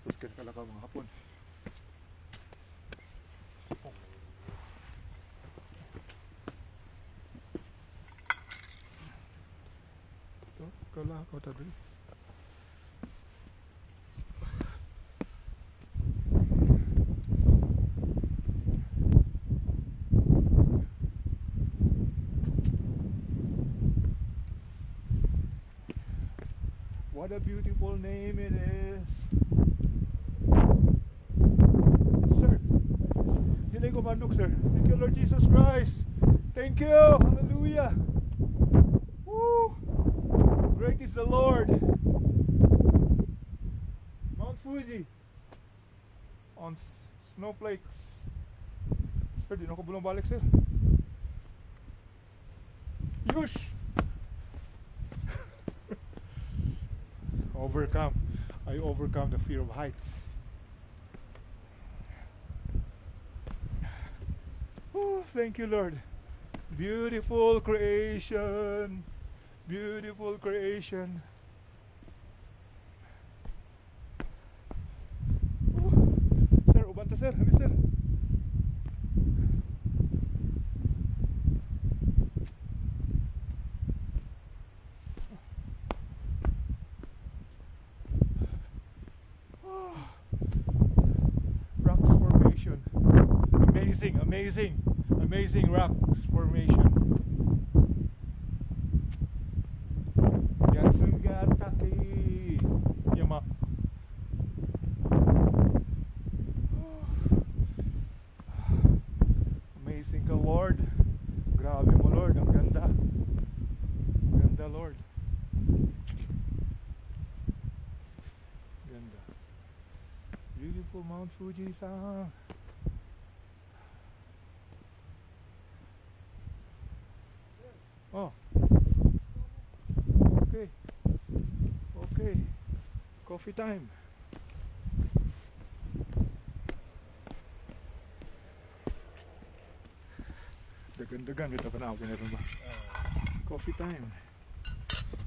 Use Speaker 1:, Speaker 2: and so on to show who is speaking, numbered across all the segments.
Speaker 1: Tapos kalakaw mga hapon. Ito, kalakaw tabi. What a beautiful name it is. Sir, hindi ko manok, sir. Thank you, Lord Jesus Christ. Thank you. Hallelujah. Woo. Great is the Lord. Mount Fuji on snowflakes. Sir, di na ako bulong balik, sir. Yush! I overcome the fear of heights. Oh, thank you, Lord. Beautiful creation. Beautiful creation. Oh, sir, uban ta, sir. Ano, sir? Amazing rocks formation. Yatsugatake Yama. Amazing ka, Lord. Grabe mo, Lord. Ang ganda. Ganda, Lord. Ganda. Beautiful Mount Fuji-san. Oh. Okay. Okay. Coffee time. Dagan-dagan kita panawin na rin ba? Coffee time.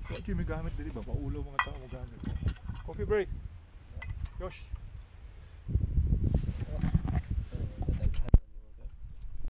Speaker 1: Kung may gamit dito ba? Maulaw mga tao mo gamit. Coffee break. Yosh.